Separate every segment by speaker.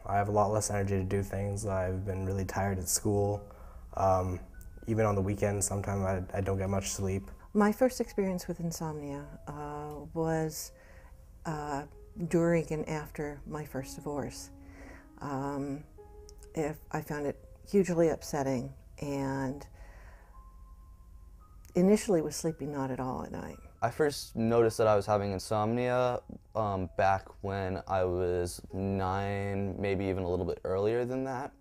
Speaker 1: I have a lot less energy to do things. I've been really tired at school. Even on the weekends, sometimes I don't get much sleep.
Speaker 2: My first experience with insomnia was during and after my first divorce. I found it hugely upsetting, and initially was sleeping not at all at night.
Speaker 3: I first noticed that I was having insomnia back when I was 9, maybe even a little bit earlier than that.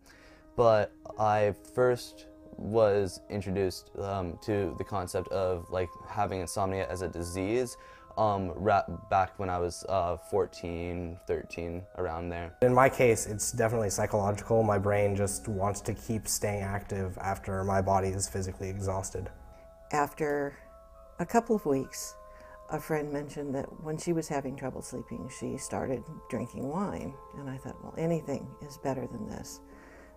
Speaker 3: But I first was introduced to the concept of like having insomnia as a disease back when I was 14, 13, around there.
Speaker 1: In my case, it's definitely psychological. My brain just wants to keep staying active after my body is physically exhausted.
Speaker 2: After a couple of weeks, a friend mentioned that when she was having trouble sleeping, she started drinking wine. And I thought, well, anything is better than this.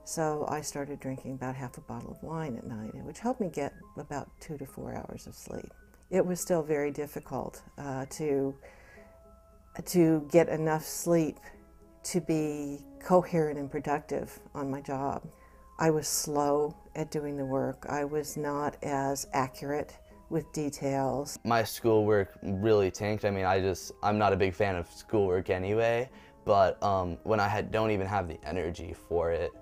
Speaker 2: So I started drinking about half a bottle of wine at night, which helped me get about 2 to 4 hours of sleep. It was still very difficult to get enough sleep to be coherent and productive on my job. I was slow at doing the work. I was not as accurate with details.
Speaker 3: My schoolwork really tanked. I mean, I'm not a big fan of schoolwork anyway, but when I don't even have the energy for it,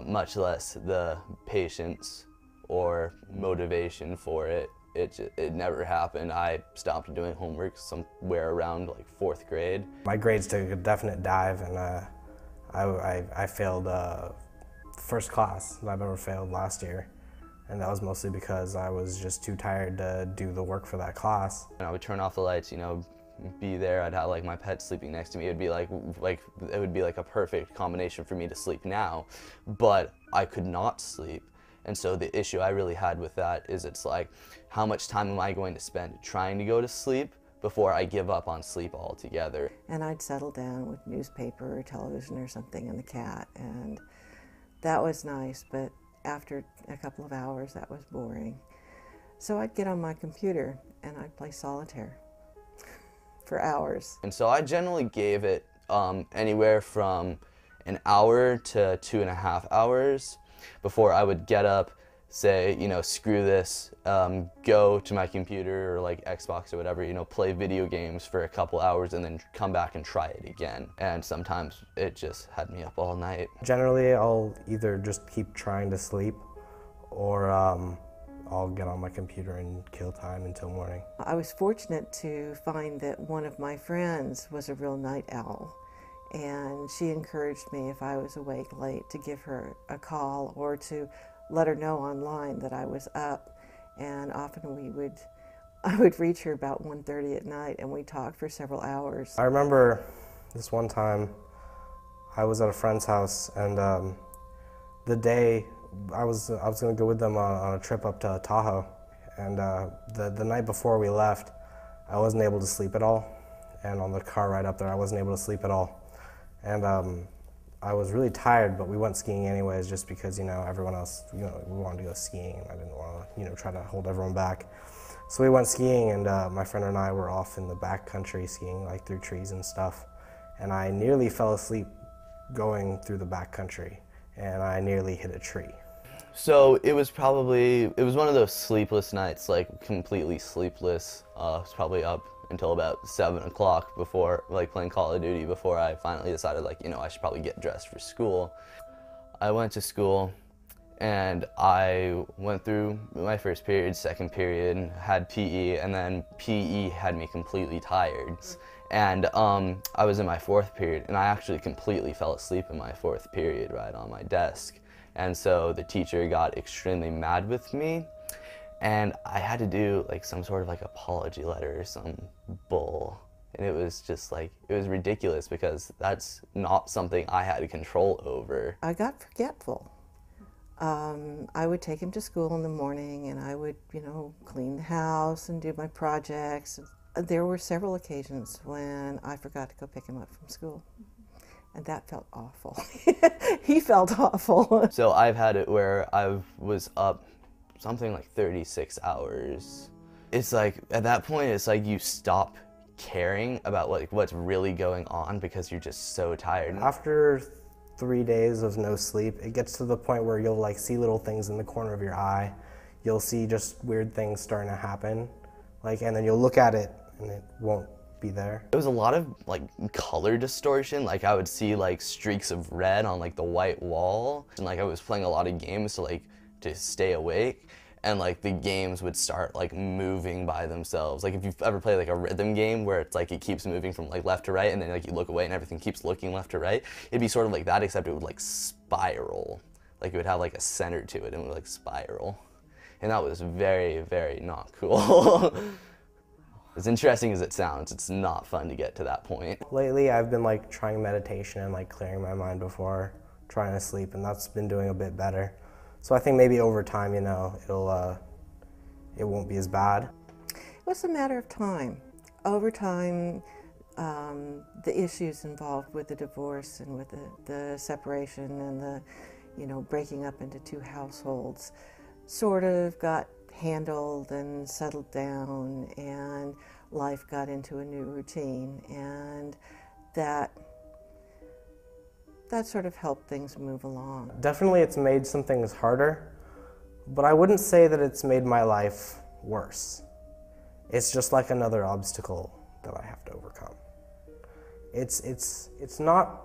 Speaker 3: much less the patience or motivation for it, it never happened. I stopped doing homework somewhere around like 4th grade.
Speaker 1: My grades took a definite dive, and I failed first class that I've ever failed last year. And that was mostly because I was just too tired to do the work for that class.
Speaker 3: And I would turn off the lights, you know, be there. I'd have like my pet sleeping next to me. It'd be like it would be like a perfect combination for me to sleep now, but I could not sleep. And so the issue I really had with that is it's like, how much time am I going to spend trying to go to sleep before I give up on sleep altogether?
Speaker 2: And I'd settle down with newspaper or television or something and the cat, and that was nice, but after a couple of hours that was boring. So I'd get on my computer and I'd play solitaire for hours.
Speaker 3: And so I generally gave it anywhere from an hour to 2.5 hours before I would get up, say, you know, screw this, go to my computer or like Xbox or whatever, you know, play video games for a couple hours and then come back and try it again. And sometimes it just had me up all night.
Speaker 1: Generally, I'll either just keep trying to sleep, or I'll get on my computer and kill time until morning.
Speaker 2: I was fortunate to find that one of my friends was a real night owl, and she encouraged me if I was awake late to give her a call or to let her know online that I was up. And often I would reach her about 1:30 at night, and we talked for several hours.
Speaker 1: I remember this one time I was at a friend's house, and the day I was going to go with them on a trip up to Tahoe, and the night before we left, I wasn't able to sleep at all, and on the car ride up there I wasn't able to sleep at all, and I was really tired, but we went skiing anyways, just because, you know, everyone else, you know, we wanted to go skiing, and I didn't want to, you know, try to hold everyone back. So we went skiing, and my friend and I were off in the back country king, like through trees and stuff, and I nearly fell asleep going through the back country, and I nearly hit a tree.
Speaker 3: So it was one of those sleepless nights, like completely sleepless. I was probably up until about 7 o'clock before, like, playing Call of Duty before I finally decided, like, you know, I should probably get dressed for school. I went to school and I went through my first period, second period, had PE, and then PE had me completely tired. And I was in my 4th period, and I actually completely fell asleep in my 4th period right on my desk. And so the teacher got extremely mad with me, and I had to do like some sort of like apology letter or some bull. And it was just like, it was ridiculous because that's not something I had control over.
Speaker 2: I got forgetful. I would take him to school in the morning, and I would, you know, clean the house and do my projects. There were several occasions when I forgot to go pick him up from school, and that felt awful. He felt awful. So
Speaker 3: I've had it where I was up something like 36 hours. It's like, at that point, it's like you stop caring about what's really going on because you're just so tired.
Speaker 1: After 3 days of no sleep, it gets to the point where you'll like see little things in the corner of your eye. You'll see just weird things starting to happen, like, and then you'll look at it and it won't be there.
Speaker 3: It was a lot of like color distortion. Like I would see like streaks of red on like the white wall, and like I was playing a lot of games to stay awake, and like the games would start like moving by themselves. Like if you've ever played like a rhythm game where it's like it keeps moving from like left to right, and then like you look away and everything keeps looking left to right, it'd be sort of like that, except it would like spiral. Like it would have like a center to it and it would like spiral. And that was very, very not cool. As interesting as it sounds, it's not fun to get to that point.
Speaker 1: Lately, I've been like trying meditation and like clearing my mind before trying to sleep, and that's been doing a bit better. So I think maybe over time, you know, it won't be as bad.
Speaker 2: It was a matter of time. Over time, the issues involved with the divorce and with the separation and the, you know, breaking up into two households sort of got handled and settled down, and life got into a new routine, and that sort of helped things move along.
Speaker 1: Definitely it's made some things harder, but I wouldn't say that it's made my life worse. It's just like another obstacle that I have to overcome. It's not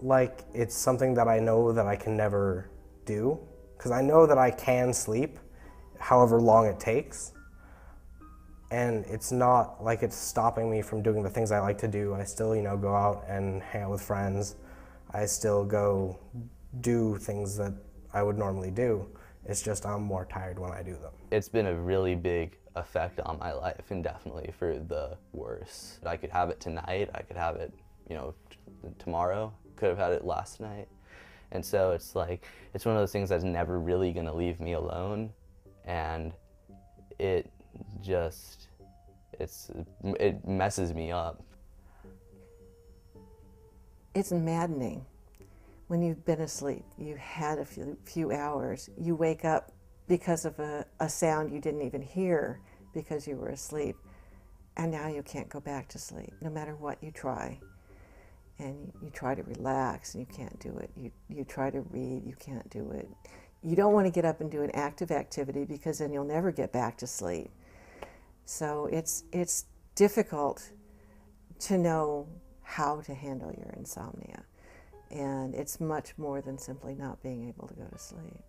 Speaker 1: like it's something that I know that I can never do, because I know that I can sleep however long it takes, and it's not like it's stopping me from doing the things I like to do. I still, you know, go out and hang out with friends. I still go do things that I would normally do. It's just I'm more tired when I do them.
Speaker 3: It's been a really big effect on my life, and definitely for the worse. I could have it tonight, I could have it, you know, tomorrow, could have had it last night. And so it's like, it's one of those things that's never really gonna leave me alone, and it just, it messes me up.
Speaker 2: It's maddening when you've been asleep, you had a few hours, you wake up because of a sound you didn't even hear because you were asleep, and now you can't go back to sleep, no matter what you try. And you try to relax, and you can't do it. You try to read, you can't do it. You don't want to get up and do an active activity because then you'll never get back to sleep. So it's difficult to know how to handle your insomnia. And it's much more than simply not being able to go to sleep.